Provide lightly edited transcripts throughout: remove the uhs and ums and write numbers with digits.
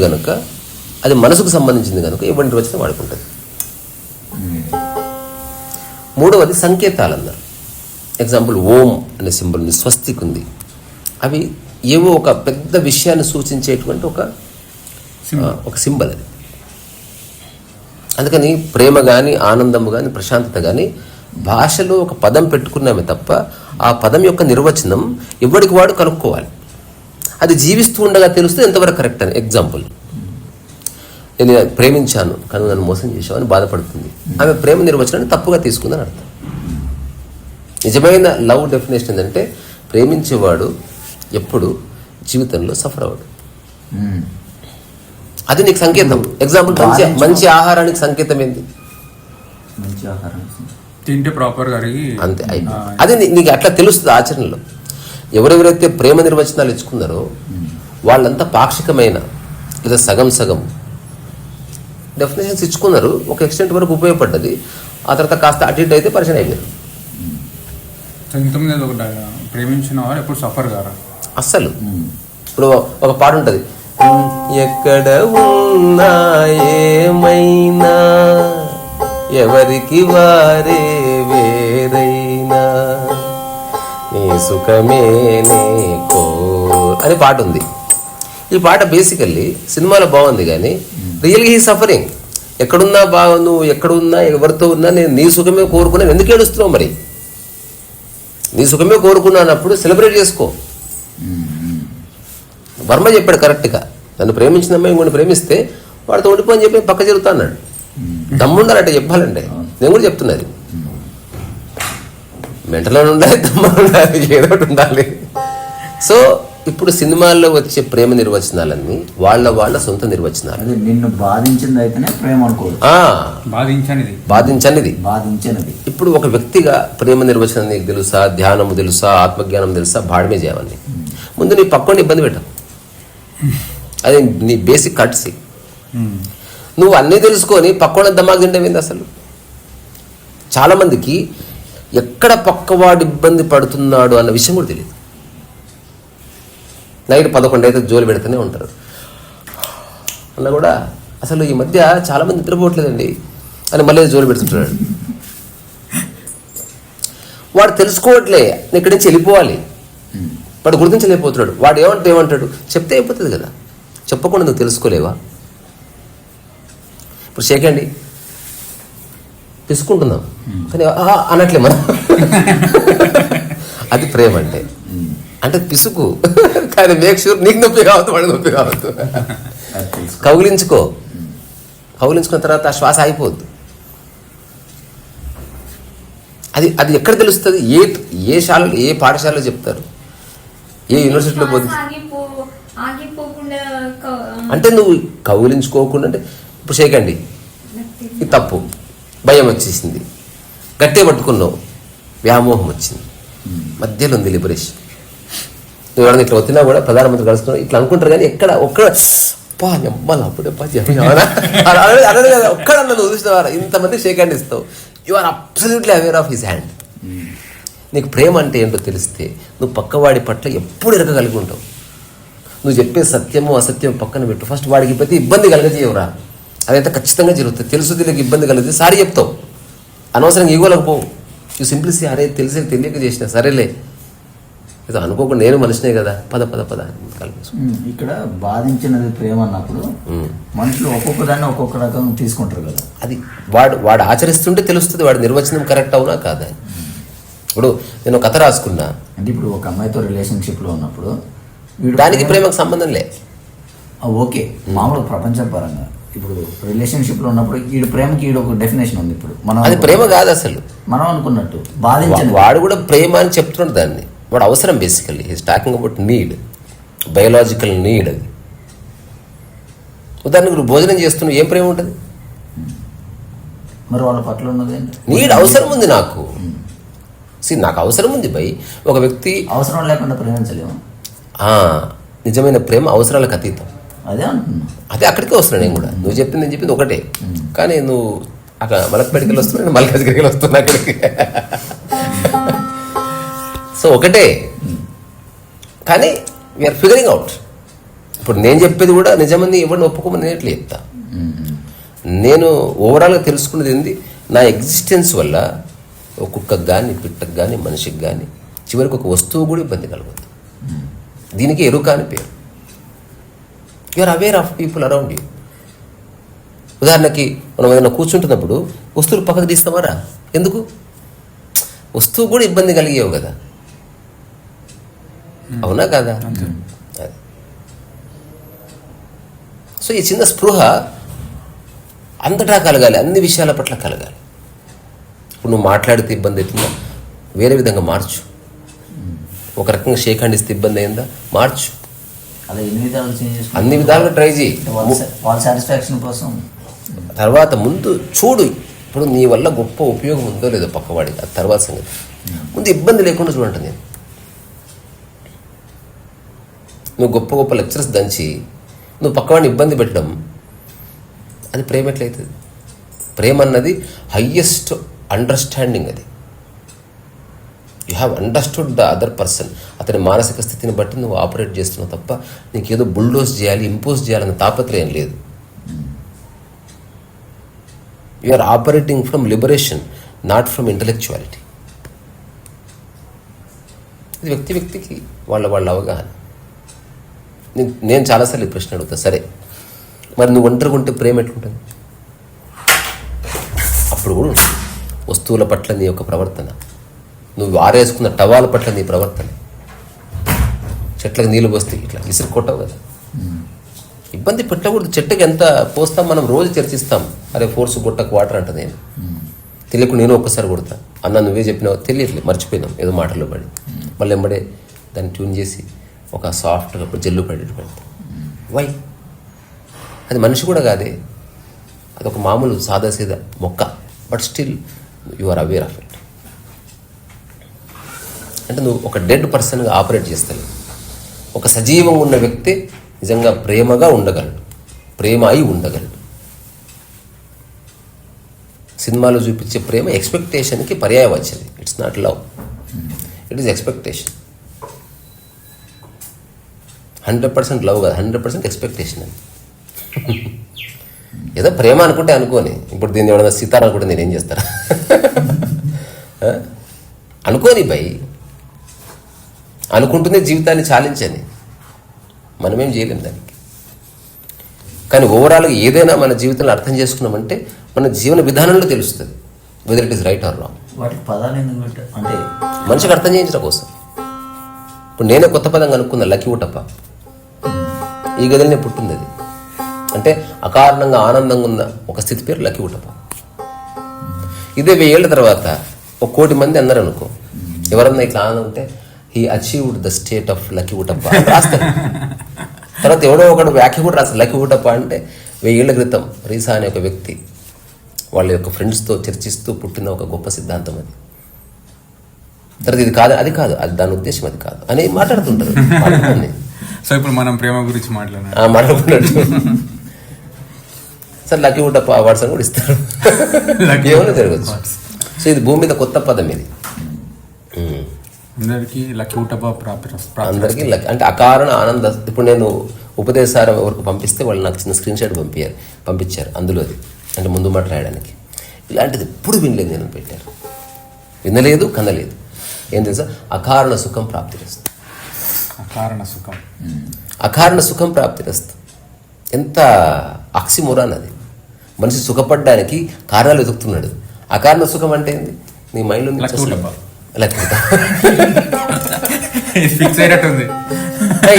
కనుక అది మనసుకు సంబంధించింది కనుక ఇవ్వని నిర్వచనం వాడుకుంటుంది. మూడవది సంకేతాలు అన్నారు. ఎగ్జాంపుల్ ఓం అనే సింబల్ ఉంది, స్వస్తిక్ ఉంది. అవి ఏవో ఒక పెద్ద విషయాన్ని సూచించేటువంటి ఒక సింబల్ అది. అందుకని ప్రేమ కానీ ఆనందము కానీ ప్రశాంతత కానీ భాషలో ఒక పదం పెట్టుకున్నామే తప్ప ఆ పదం యొక్క నిర్వచనం ఎవరికి వాడు కనుక్కోవాలి. అది జీవిస్తూ ఉండగా తెలుస్తే ఎంతవరకు కరెక్ట్ అని. ఎగ్జాంపుల్, నేను ప్రేమించాను కానీ నన్ను మోసం చేశావు అని బాధపడుతుంది. ఆమె ప్రేమ నిర్వచనాన్ని తప్పుగా తీసుకుందని అర్థం. నిజమైన లవ్ డెఫినేషన్ ఏంటంటే ప్రేమించేవాడు ఎప్పుడు జీవితంలో సఫర్ అవ్వడు. అది నీకు సంకేతం. ఎగ్జాంపుల్, మంచి ఆహారానికి సంకేతం ఏంటి? మంచి ఆహారం తింటే ప్రాపర్గా అంతే. అది నీకు అట్లా తెలుస్తుంది ఆచరణలో. ఎవరెవరైతే ప్రేమ నిర్వచనాలు ఇచ్చుకున్నారో వాళ్ళంతా పాక్షికమైన లేదా సగం సగం డెఫినేషన్స్ ఇచ్చుకున్నారు. ఒక ఎక్స్టెంట్ వరకు ఉపయోగపడ్డది. ఆ తర్వాత కాస్త అటు ఇటు అయితే పరిచయం అయిపోయారు. ఇంతకుముందు ఒకటి ప్రేమించిన వారు ఎప్పుడు సఫర్ గారా అస్సలు. ఇప్పుడు ఒక పాట ఉంటుంది, ఎక్కడ ఉన్నా ఏమైనా ఎవరికి వారే వేరైనా నీ సుఖమే నీకో అని పాట ఉంది. ఈ పాట బేసికల్లీ సినిమాలో బాగుంది కానీ రియల్గా ఈ సఫరింగ్. ఎక్కడున్నా నువ్వు ఎక్కడున్నా ఎవరితో ఉన్నా నేను నీ సుఖమే కోరుకున్నాను. ఎందుకు ఏడుస్తున్నావు? మరి నీ సుఖమే కోరుకున్నానప్పుడు సెలబ్రేట్ చేసుకో. వర్మ చెప్పాడు కరెక్ట్గా, నన్ను ప్రేమించిన అమ్మాయి ఇంకొన్ని ప్రేమిస్తే వాడితో ఉండిపోని చెప్పి పక్క జరుగుతా అన్నాడు. దమ్ముండాలంటే చెప్పాలంటే నేను కూడా చెప్తున్నది. మెంటలో ఉండాలి, దమ్ములో ఉండాలి, ఏదో ఒకటి ఉండాలి. సో ఇప్పుడు సినిమాల్లో వచ్చే ప్రేమ నిర్వచనాలన్నీ వాళ్ళ సొంత నిర్వచనాలు. నిన్ను బాధించింది అయితేనే ప్రేమ అనుకోదు, బాధించనిది. ఇప్పుడు ఒక వ్యక్తిగా ప్రేమ నిర్వచనం నీకు తెలుసా, ధ్యానము తెలుసా, ఆత్మజ్ఞానం తెలుసా, భాడమే చేయవన్నీ. ముందు నీ పక్కని ఇబ్బంది పెట్టవు. అది నీ బేసిక్ కట్సి. నువ్వు అన్నీ తెలుసుకొని పక్కన దమాకు తింటేమైంది అసలు. చాలామందికి ఎక్కడ పక్కవాడు ఇబ్బంది పడుతున్నాడు అన్న విషయం కూడా తెలియదు. నైట్ 11 అయితే జోలు పెడుతూనే ఉంటారు. అలా కూడా అసలు ఈ మధ్య చాలామంది నిద్రపోవట్లేదండి అని మళ్ళీ జోలు పెడుతుంటాడు. వాడు తెలుసుకోవట్లే, ఇక్కడి నుంచి వెళ్ళిపోవాలి. వాడు గుర్తించలేకపోతున్నాడు. వాడు ఏమంటాడు చెప్తే అయిపోతుంది కదా. చెప్పకుండా నువ్వు తెలుసుకోలేవా? ఇప్పుడు షేకండి తీసుకుంటున్నాం కానీ అనట్లే మనం. అది ప్రేమ అంటే పిసుకు. కానీ మేక్ షూర్ నీకు నొప్పి కావద్దు, వాడి నొప్పి కావద్దు. కౌగిలించుకున్న తర్వాత ఆ శ్వాస అయిపోద్దు. అది ఎక్కడ తెలుస్తుంది? ఏ పాఠశాలలో చెప్తారు, ఏ యూనివర్సిటీలో పోతుంది అంటే నువ్వు కౌగిలించుకోకుండా అంటే ఇప్పుడు చేయకండి, ఇది తప్పు, భయం వచ్చేసింది, గట్టిగా పట్టుకున్నావు, వ్యామోహం వచ్చింది, మధ్యలో ఉంది లిబరేషన్. నువ్వు ఎవరైనా ఇట్లా వచ్చినా కూడా ప్రధానమంత్రి కలుస్తున్నావు ఇట్లా అనుకుంటారు కానీ ఎక్కడ నెమ్మలు అప్పుడే అనదు కదా. ఒక్కడన్నా నువ్వు చూసినవారా ఇంతమంది షేక్ హ్యాండ్ ఇస్తావు. You are absolutely aware of his hand. నీకు ప్రేమ అంటే ఏంటో తెలిస్తే నువ్వు పక్కవాడి పట్ల ఎప్పుడు ఎరగగలిగి ఉంటావు. నువ్వు చెప్పే సత్యము అసత్యం పక్కన పెట్టు. ఫస్ట్ వాడికి ప్రతి ఇబ్బంది కలగజేయవురా, అదైతే ఖచ్చితంగా జరుగుతుంది. తెలుసు తెలియక ఇబ్బంది కలిగితే సారీ చెప్తావు, అనవసరంగా ఈగోలకు పోవు. నువ్వు సింప్లిసి అరే తెలిసి తెలియక చేసిన సరేలే ఏదో అనుకోకుండా నేను మనిషినే కదా పద కలిపేసు. ఇక్కడ బాధించినది ప్రేమ అన్నప్పుడు మనుషులు ఒక్కొక్క దాన్ని ఒక్కొక్క రకంగా తీసుకుంటారు కదా. అది వాడు ఆచరిస్తుంటే తెలుస్తుంది వాడి నిర్వచనం కరెక్ట్ అవునా కాదా. ఇప్పుడు నేను కథ రాసుకున్నా అంటే ఇప్పుడు ఒక అమ్మాయితో రిలేషన్షిప్లో ఉన్నప్పుడు దానికి ప్రేమకు సంబంధం లే. ఓకే, మామూలు ప్రపంచపరంగా ఇప్పుడు రిలేషన్షిప్లో ఉన్నప్పుడు ఈడు ప్రేమకి ఈడు ఒక డెఫినేషన్ ఉంది. ఇప్పుడు మనం అది ప్రేమ కాదు అసలు. మనం అనుకున్నట్టు బాధించని వాడు కూడా ప్రేమ అని చెప్తున్నాడు దాన్ని. వాడు అవసరం basically he's talking about need, biological need. అది ఉదాహరణకు నువ్వు భోజనం చేస్తున్నావు, ఏం ప్రేమ ఉంటుంది? మరి వాళ్ళ పట్ల ఉన్నది నీడ్, అవసరం ఉంది నాకు. నాకు అవసరం ఉంది బై. ఒక వ్యక్తి అవసరం లేకుండా ప్రేమించలేము. నిజమైన ప్రేమ అవసరాలకు అతీతం. అదే అంటున్నా, అదే అక్కడికే వస్తున్నాను నేను కూడా. నువ్వు చెప్పింది నేను చెప్పింది ఒకటే, కానీ నువ్వు అక్కడ మలక్పేటకి వస్తున్నావు, మల్కాజ్గిరికి వస్తున్నా అక్కడికి. సో ఒకటే, కానీ వీఆర్ ఫిగరింగ్ అవుట్. ఇప్పుడు నేను చెప్పేది కూడా నిజమని ఎవరిని ఒప్పుకోమని నేను ఎట్లా చెప్తా. నేను ఓవరాల్గా తెలుసుకున్నది ఏంది, నా ఎగ్జిస్టెన్స్ వల్ల ఒక కుక్కకు కానీ పిట్టకు కానీ మనిషికి కానీ చివరికి ఒక వస్తువు కూడా ఇబ్బంది కలుగుతుంది. దీనికి ఎరుక అని పేరు. You are aware of people around you. ఉదాహరణకి మనం ఏదైనా కూర్చుంటున్నప్పుడు వస్తువులు పక్కకు తీస్తామారా? ఎందుకు? వస్తువు కూడా ఇబ్బంది కలిగేవు కదా, అవునా కదా? సో ఈ చిన్న స్పృహ అంతటా కలగాలి, అన్ని విషయాల పట్ల కలగాలి. ఇప్పుడు నువ్వు మాట్లాడితే ఇబ్బంది అవుతుందా, వేరే విధంగా మార్చు. ఒక రకంగా షేక్ హ్యాండ్ ఇస్తే ఇబ్బంది అయిందా, మార్చు. అలా ఎన్ని విధాలు చేంజ్ చేసుకో, అన్ని విధాలుగా ట్రై చేయి. వాళ్ళ సాటిస్ఫాక్షన్ కోసం. తర్వాత ముందు చూడు, ఇప్పుడు నీ వల్ల గొప్ప ఉపయోగం ఉందో లేదో పక్కవాడికి, అది తర్వాత సంగతి. ముందు ఇబ్బంది లేకుండా చూడండి. నేను నువ్వు గొప్ప గొప్ప లెక్చర్స్ దంచి నువ్వు పక్కవాడిని ఇబ్బంది పెట్టడం, అది ప్రేమ ఎట్లయితుంది? ప్రేమ అన్నది హయ్యెస్ట్ అండర్స్టాండింగ్. అది you have understood the other person. అతని మానసిక స్థితిని బట్టి నువ్వు ఆపరేట్ చేస్తున్నావు తప్ప నీకేదో బుల్డోజ్ చేయాలి, ఇంపోజ్ చేయాలన్న తాపత్రయం లేదు. You are operating from liberation, not from intellectuality. ఇది వ్యక్తి వ్యక్తికి వాళ్ళ అవగాహన. నేను చాలాసార్లు ఈ ప్రశ్న అడుగుతా, సరే మరి నువ్వు ఒంటరిగా ఉంటే ప్రేమ ఎట్లుంటుంది? అప్పుడు కూడా వస్తువుల పట్ల నీ యొక్క ప్రవర్తన, నువ్వు ఆరేసుకున్న టవాల పట్ల నీ ప్రవర్తన, చెట్లకు నీళ్ళు పోస్తే ఇట్లా ఇసురు కొట్టవు కదా, ఇబ్బంది పెట్టకూడదు. చెట్టుకి ఎంత పోస్తాం మనం రోజు చర్చిస్తాం, అరే ఫోర్స్ కొట్టకు వాటర్ అంట. నేను తెలియకుండా నేను ఒక్కసారి కొడతా, అన్న నువ్వే చెప్పినావు, తెలియట్లేదు, మర్చిపోయినాం ఏదో మాటల్లో పడి, మళ్ళీ ఎంబడే దాన్ని ట్యూన్ చేసి ఒక సాఫ్ట్గా జల్లు పడేట్టు పెడతాం. వై? అది మనిషి కూడా కాదే, అదొక మామూలు సాదాసీదా మొక్క, but still you are aware of it. అంటే నువ్వు ఒక డెడ్ పర్సన్గా ఆపరేట్ చేస్తలేవు. ఒక సజీవంగా ఉన్న వ్యక్తి నిజంగా ప్రేమగా ఉండగలడు, ప్రేమ అయి ఉండగలడు. సినిమాలో చూపించే ప్రేమ ఎక్స్పెక్టేషన్కి పర్యాయవచ్చది. It's not love, it is expectation. 100% love కాదు, 100% ఎక్స్పెక్టేషన్ అని. ఏదో ప్రేమ అనుకుంటే అనుకోని, ఇప్పుడు దీన్ని ఎవరైనా సీతారా అనుకుంటే నేనేం చేస్తారా? అనుకోని బై, అనుకుంటూనే జీవితాన్ని చాలించని, మనమేం చేయలేం దానికి. కానీ ఓవరాల్గా ఏదైనా మన జీవితంలో అర్థం చేసుకున్నామంటే మన జీవన విధానంలో తెలుస్తుంది whether it is right are wrong. వాటికి పదాలు ఎందుకు పెట్టారు అంటే మనిషికి అర్థం చేయించడం కోసం. ఇప్పుడు నేనే కొత్త పదం కనుక్కున్నా, లక్కీ ఊటప్ప. ఈ గదిలోనే పుట్టింది అది. అంటే అకారణంగా ఆనందంగా ఉన్న ఒక స్థితి పేరు లక్కీ ఊటప్ప. ఇదే 1000 ఏళ్ళ తర్వాత 1 కోటి మంది అన్నారు అనుకో, ఎవరన్నా ఇట్లా ఆనందం ఉంటే he achieved the state of lucky ఊటప్ప అని రాస్తారు. తర్వాత ఎవడో ఒకడు వ్యాఖ్య కూడా రాస్తారు. లక్కీ ఊటప్ప అంటే 1000 ఏళ్ల క్రితం రీసా అనే ఒక వ్యక్తి వాళ్ళ యొక్క ఫ్రెండ్స్తో చర్చిస్తూ పుట్టిన ఒక గొప్ప సిద్ధాంతం అది. తర్వాత ఇది కాదు, అది కాదు, అది దాని ఉద్దేశం అది కాదు అని మాట్లాడుతుంటారు. సో ఇప్పుడు మనం ప్రేమ గురించి మాట్లాడుకున్నట్టు సార్ లక్కీ ఊటప్ప అవార్డ్స్ అని కూడా ఇస్తారు, ఏమైనా జరగచ్చు. సో ఇది భూమి మీద కొత్త పదం ఇది. అందరికీ లక్కీ ఊటప్ప అందరికీ లక్కీ అంటే అకారణ ఆనంద. ఇప్పుడు నేను ఉపదేశారం ఎవరికి పంపిస్తే వాళ్ళు నాకు చిన్న స్క్రీన్ షాట్ పంపించారు అందులోది, అంటే ముందు మాట రాయడానికి. ఇలాంటిది ఎప్పుడు వినలేదు, నేను పెట్టారు, వినలేదు, కనలేదు. ఏం తెలుసా? అకారణ సుఖం ప్రాప్తిరస్తు. అకారణ సుఖం ప్రాప్తిరస్తు. ఎంత ఆక్సిమోరాన్ అది. మనిషి సుఖపడ్డానికి కారణాలు వెతుకుతున్నాడు. అకారణ సుఖం అంటే ఏంది? నీ మైండ్లో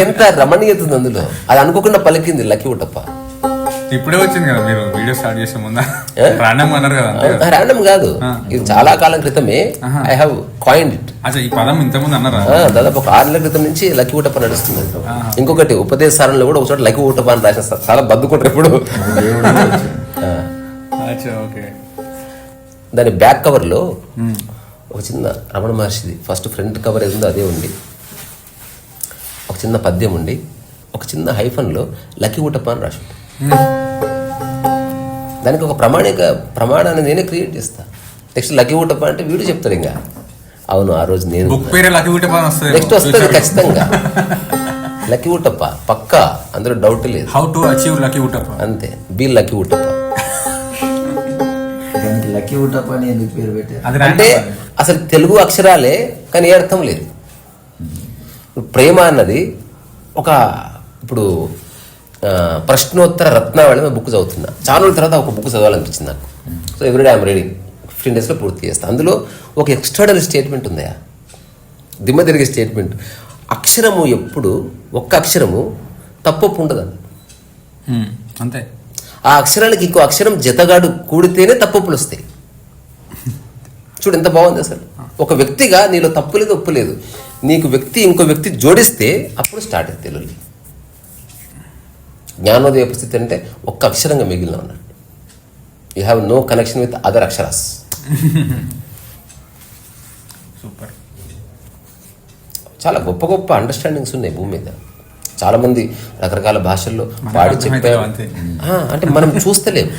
ఎంత రమణీయత ఉంది అందులో. అది అనుకోకుండా పలికింది లక్కీ ఊటప్ప. ఇప్పుడే వచ్చింది కదా, మీరు వీడియో స్టార్ట్ చేసే ముందా రాండమ్ అన్నారు కదా? రాండమ్ కాదు, ఇది చాలా కాలం క్రితమే ఐ హావ్ కాయిన్డ్ ఇట్. ఈ పదం ఇంతకుముందు అన్నారా? దాదాపు ఒక 6 నెలల క్రితం నుంచి లక్కీ ఊటప్ప నడుస్తుంది. ఇంకొకటి ఉపదేశారంలో కూడా ఒకచోట లక్కీ ఊటప్ప అని రాసేస్తారు. చాలా బద్దుకుంటారు ఇప్పుడు. దాని బ్యాక్ కవర్ లో ఒక చిన్న రమణ మహర్షిది ఫస్ట్ ఫ్రంట్ కవర్ ఏదో అదే ఉంది, ఒక చిన్న పద్యం ఉండి ఒక చిన్న హైఫన్లో లక్కీ ఊటప్ప అని రాసి ఉంటుంది. దానికి ఒక ప్రమాణాన్ని నేనే క్రియేట్ చేస్తా. నెక్స్ట్ లక్కీ ఊటప్ప అంటే వీడు చెప్తాడు, ఇంకా అవును ఆ రోజు నేను లక్కీ ఊటప్ప నెక్స్ట్ వస్తుంది ఖచ్చితంగా. లక్కీ ఊటప్ప పక్కా, అందులో డౌట్ లేదు. హౌ టు అచీవ్ లక్కీ ఊటప్ప. అంతే, బి లక్కీ ఊటప్ప. దానికి లక్కీ ఊటప్ప అని ఎందుకు పేరు పెట్టారు? అది అంటే అసలు తెలుగు అక్షరాలే, కానీ ఏ అర్థం లేదు. ప్రేమ అన్నది ఒక ఇప్పుడు ప్రశ్నోత్తర రత్నావళి బుక్ చదువుతున్నా. చాలా రోజుల తర్వాత ఒక బుక్ చదవాలనిపించింది నాకు. So everyday I'm reading. 15 daysలో పూర్తి చేస్తాను. అందులో ఒక ఎక్స్ట్రాడనరీ స్టేట్మెంట్ ఉందా, దిమ్మ తిరిగే స్టేట్మెంట్. అక్షరము ఎప్పుడు ఒక్క అక్షరము తప్పొప్పు ఉండదని. అంతే. ఆ అక్షరానికి ఇంకో అక్షరం జతగాడు కూడితేనే తప్పొప్పులు వస్తాయి. చూడు ఎంత బాగుంది అసలు. ఒక వ్యక్తిగా నీలో తప్పు లేదు, ఒప్పు లేదు. నీకు వ్యక్తి ఇంకో వ్యక్తి జోడిస్తే అప్పుడు స్టార్ట్ అవుతుంది తెలుగు. జ్ఞానోదయ పరిస్థితి అంటే ఒక్క అక్షరంగా మిగిలిన ఉన్నట్టు. You have no connection with other అక్షరాస్. సూపర్. చాలా గొప్ప గొప్ప అండర్స్టాండింగ్స్ ఉన్నాయి భూమి మీద. చాలా మంది రకరకాల భాషల్లో పాడి చెప్పారు. అంటే మనం చూస్తలేము.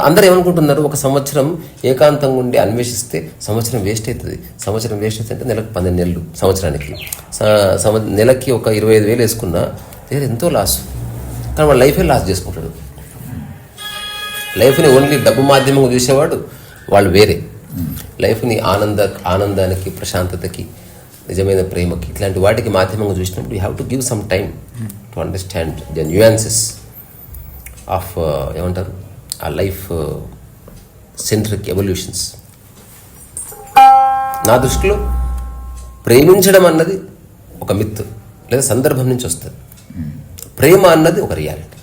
అందరూ ఏమనుకుంటున్నారు, ఒక సంవత్సరం ఏకాంతంగా ఉండి అన్వేషిస్తే సంవత్సరం వేస్ట్ అవుతుంది. సంవత్సరం వేస్ట్ అవుతుంది అంటే నెలకు 12 నెలలు, సంవత్సరానికి నెలకి ఒక 25,000 వేసుకున్నా దగ్గర ఎంతో లాస్. కానీ వాడు లైఫే లాస్ చేసుకుంటాడు. లైఫ్ని ఓన్లీ డబ్బు మాధ్యమంగా చూసేవాడు వాళ్ళు వేరే. లైఫ్ని ఆనందానికి, ప్రశాంతతకి, నిజమైన ప్రేమకి, ఇట్లాంటి వాటికి మాధ్యమంగా చూసినప్పుడు you have to give some time to understand the nuances of ఏమంటారు ఆ లైఫ్ సెంట్రిక్ ఎవల్యూషన్స్. నా దృష్టిలో ప్రేమించడం అన్నది ఒక మిత్ లేదా సందర్భం నుంచి వస్తుంది. ప్రేమ అన్నది ఒక రియాలిటీ.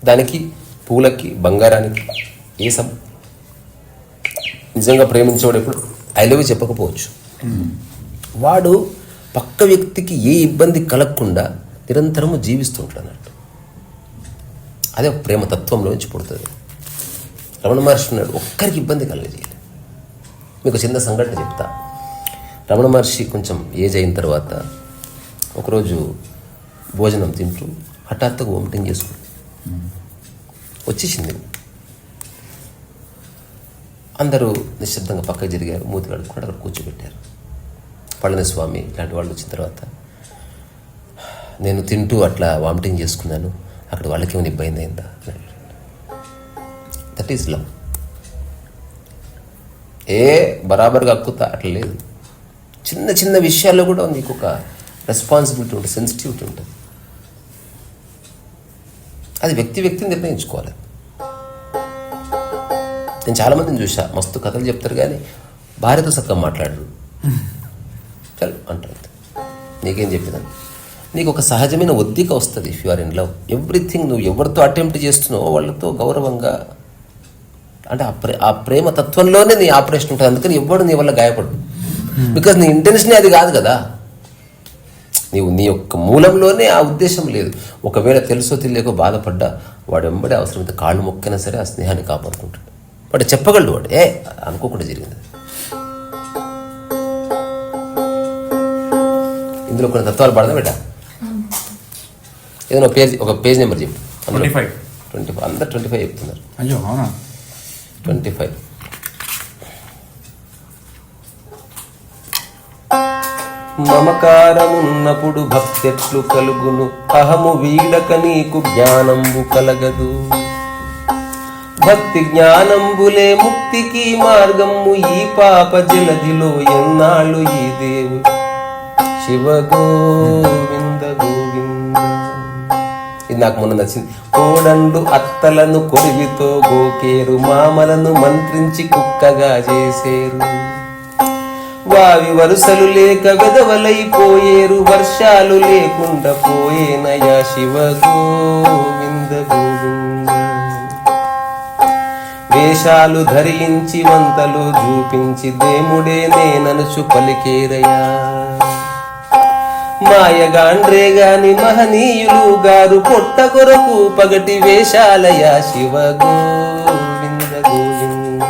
దానికి పూలకి, బంగారానికి ఏ నిజంగా ప్రేమించేవాడు ఎప్పుడు ఐ లవ్ యూ చెప్పకపోవచ్చు. వాడు పక్క వ్యక్తికి ఏ ఇబ్బంది కలగకుండా నిరంతరము జీవిస్తుంటాడు అన్నట్టు. అదే ఒక ప్రేమ తత్వంలోంచి పుడుతుంది. రమణ మహర్షి ఉన్నాడు, ఒక్కరికి ఇబ్బంది కలగజేయాలి. మీకు చిన్న సంఘటన చెప్తా. రమణ మహర్షి కొంచెం ఏజ్ అయిన తర్వాత ఒకరోజు భోజనం తింటూ హఠాత్తుగా వామిటింగ్ చేసుకుంది. వచ్చేసింది. అందరూ నిశ్శబ్దంగా పక్కకు జరిగారు. మూతి కడుక్కొని అక్కడ కూర్చోబెట్టారు. పళనిస్వామి ఇలాంటి వాళ్ళు వచ్చిన తర్వాత, నేను తింటూ అట్లా వామిటింగ్ చేసుకున్నాను, అక్కడ వాళ్ళకి ఏమైనా ఇబ్బంది అయిందా? That is love. బరాబర్గా అక్కుతా అట్లా లేదు. చిన్న చిన్న విషయాల్లో కూడా నీకు ఒక రెస్పాన్సిబిలిటీ ఉంటుంది, సెన్సిటివిటీ ఉంటుంది. అది వ్యక్తిని నిర్ణయించుకోవాలి. నేను చాలామందిని చూసా, మస్తు కథలు చెప్తారు కానీ భార్యతో చక్కగా మాట్లాడరు. చల్ అంటారు. నీకేం చెప్పేదాన్ని? నీకు ఒక సహజమైన ఒద్దిక వస్తుంది. If you are in love, everything నువ్వు ఎవరితో అటెంప్ట్ చేస్తున్నావో వాళ్ళతో గౌరవంగా, అంటే ఆ ప్రేమ తత్వంలోనే నీ ఆపరేషన్ ఉంటుంది. అందుకని ఎవ్వడు నీ వల్ల గాయపడు. బికాజ్ నీ ఇంటెన్షనే అది కాదు కదా. నీ యొక్క మూలంలోనే ఆ ఉద్దేశం లేదు. ఒకవేళ తెలుసో తెలియకో బాధపడ్డా వాడు వెంబడే అవసరమైతే కాళ్ళు మొక్కైనా సరే ఆ స్నేహాన్ని కాపాడుకుంటాడు. వాడు చెప్పగలడు, వాడు అనుకోకుండా జరిగింది. ఇందులో కొన్ని తత్వాలు పడదా బేట? ఏదైనా ఒక పేజ్ నెంబర్ చెప్పు. 25. అందరు 25 చెప్తున్నారు. అయ్యో అవునా? 25. మమకారమున్నప్పుడు భక్తెట్లు కలుగును, అహము వీడక నీకు జ్ఞానంబు కలగదు. భక్తి జ్ఞానంబులే ముక్తికి మార్గము, ఈ పాప జలదిలో ఎన్నాళ్ళు ఈ దేవు. శివ గోవింద గోవింద. ఇది నాకు మొన్న నచ్చింది. కోడండు అత్తలను కొరివితో గోకేరు, మామలను మంత్రించి కుక్కగా చేసేరు. వావి వరుసలు లేక వెదవలైపోయేరు, వర్షాలు లేకుండా పోయేనయా. శివ గోవింద గోవింద. వేషాలు ధరించి వంతలు చూపించి దేముడే నేననుచు పలికేరయా. మాయగాండ్రే గాని మహనీయులు గారు, పొట్ట కొరకు పగటి వేషాలయా. శివ గోవింద గోవింద.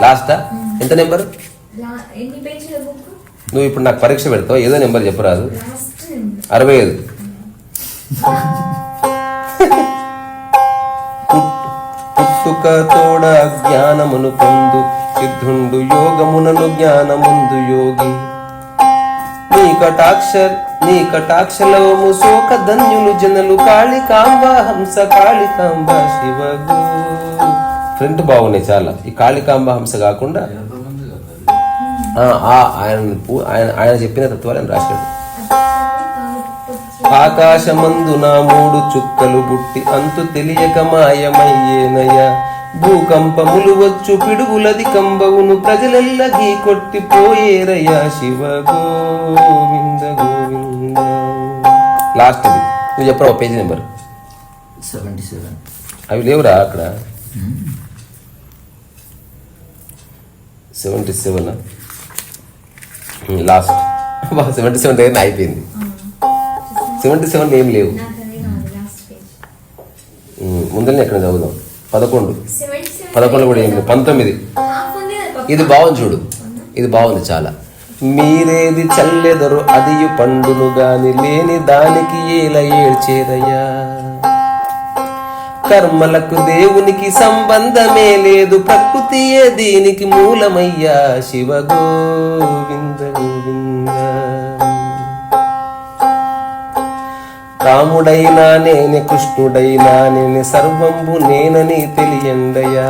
లాస్టా? ఎంత నెంబరు? నువ్వు ఇప్పుడు నాకు పరీక్ష పెడతావు, ఏదో నెంబర్ చెప్పరాదు. 65. పుట్టుక తోడ జ్ఞానమును పొందు సిద్ధుండు, యోగమునను జ్ఞానముందు యోగి. నీ నీ కటాక్షలవము శోక ధన్యులు జనులు కాళికాంబ హంస కాళికాంబ శివగో. ఫ్రంట్ బాగున్నాయి చాలా. ఈ కాళికాంబ హంస కాకుండా ఆయన చెప్పిన తత్వాలను రాశాడు. ఆకాశమందున 3 చుక్కలు బుట్టి అంతు తెలియక మాయమయ్యేనయ. భూకంపములు వచ్చు పిడుగులది కంబవును ప్రజలెల్ల గీ కొట్టిపోయేరయ్యా శివ గోవింద గోవింద. లాస్ట్ ఇది నువ్వు చెప్పరా పేజీ నెంబర్ 77. అవి లేవురా అక్కడ. 77 లాస్ట్ 77 దగ్గర అయిపోయింది. 77 ఏం లేవు. ముందరనే ఎక్కడ చదువుదాం. 11 కూడా ఏం లేవు. 19 ఇది బాగుంది చూడు. ఇది బాగుంది చాలా. మీరేది చల్లెదరు అదియు పండును గాని లేని దానికి ఏలా ఏడ్చేదయ్యా. కర్మలకు దేవునికి సంబంధమే లేదు ప్రకృతియే దీనికి మూలమయ్యా శివ గోవింద గోవింద. రాముడైనా నేనే కృష్ణుడైనా నేనే సర్వంబు నేనని తెలియండయా.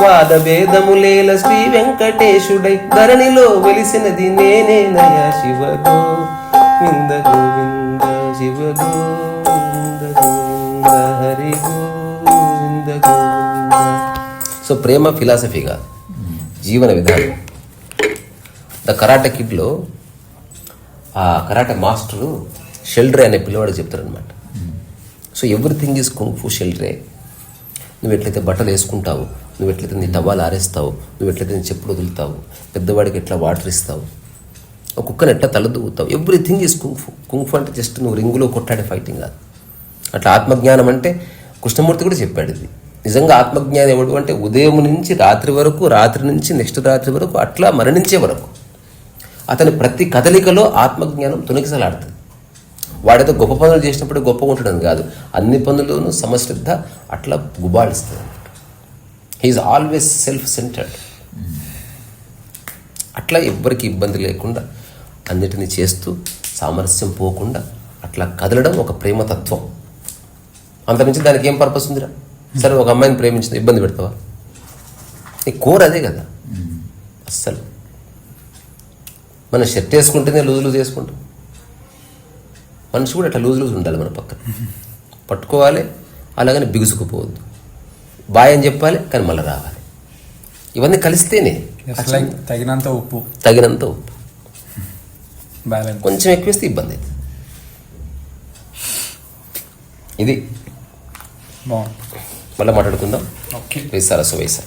వాద భేదములేల శ్రీ వెంకటేశుడై ధరణిలో వెలిసినది నేనేనయా శివ గోవింద గోవింద శివ గోవింద గోవింద హరి గోవింద గోవింద. సో ప్రేమ ఫిలాసఫీగా జీవన విధానం. ద కరాటే కిడ్లో ఆ కరాటే మాస్టరు షెల్డ్రే అనే పిల్లవాడు చెప్తారనమాట. సో ఎవ్రీథింగ్ ఈజ్ కుంగ్-ఫు షెల్డ్రే. నువ్వు ఎట్లయితే బట్టలు వేసుకుంటావు, నువ్వు ఎట్లయితే నీ టవాలు ఆరేస్తావు, నువ్వు ఎట్లయితే నీ చెప్పులు వదులుతావు, పెద్దవాడికి ఎట్లా వాటర్ ఇస్తావు, ఒక కుక్కని ఎట్లా తలదూగుతావు, ఎవ్రీథింగ్ ఈజ్ కుంగ్-ఫు. కుంగ్-ఫు అంటే జస్ట్ నువ్వు రింగులో కొట్టాడే ఫైటింగ్ కాదు. అట్లా ఆత్మజ్ఞానం అంటే కృష్ణమూర్తి కూడా చెప్పాడు ఇది. నిజంగా ఆత్మజ్ఞానం ఎవడు అంటే ఉదయం నుంచి రాత్రి వరకు, రాత్రి నుంచి నెక్స్ట్ రాత్రి వరకు, అట్లా మరణించే వరకు అతని ప్రతి కదలికలో ఆత్మజ్ఞానం తొణికిసలాడుతుంది. వాడేదో గొప్ప పనులు చేసినప్పుడు గొప్పగా ఉండడం కాదు, అన్ని పనుల్లోనూ సమశ్రద్ధ అట్లా గుబాళిస్తుంది అనమాట. He's always self centred. అట్లా ఎవ్వరికి ఇబ్బంది లేకుండా అన్నిటినీ చేస్తూ సామరస్యం పోకుండా అట్లా కదలడం ఒక ప్రేమతత్వం. అంతమించి దానికి ఏం పర్పస్ ఉందిరా? సరే ఒక అమ్మాయిని ప్రేమించింది, ఇబ్బంది పెడతావా? నీ కోర్ అదే కదా. అస్సలు మనం షర్ట్ వేసుకుంటేనే లూజులు చేసుకుంటాం. మనిషి కూడా అట్లా లూజ్ ఉండాలి మన పక్కన. పట్టుకోవాలి, అలాగని బిగుసుకుపోవద్దు. బాయ్ అని చెప్పాలి, కానీ మళ్ళీ రావాలి. ఇవన్నీ కలిస్తేనే తగినంత ఉప్పు బ్యాలెన్స్. కొంచెం ఎక్కువేస్తే ఇబ్బంది అవుతుంది. ఇది బాగుంది. మళ్ళీ మాట్లాడుకుందాం. ఓకే. వైసారా సో వైసా.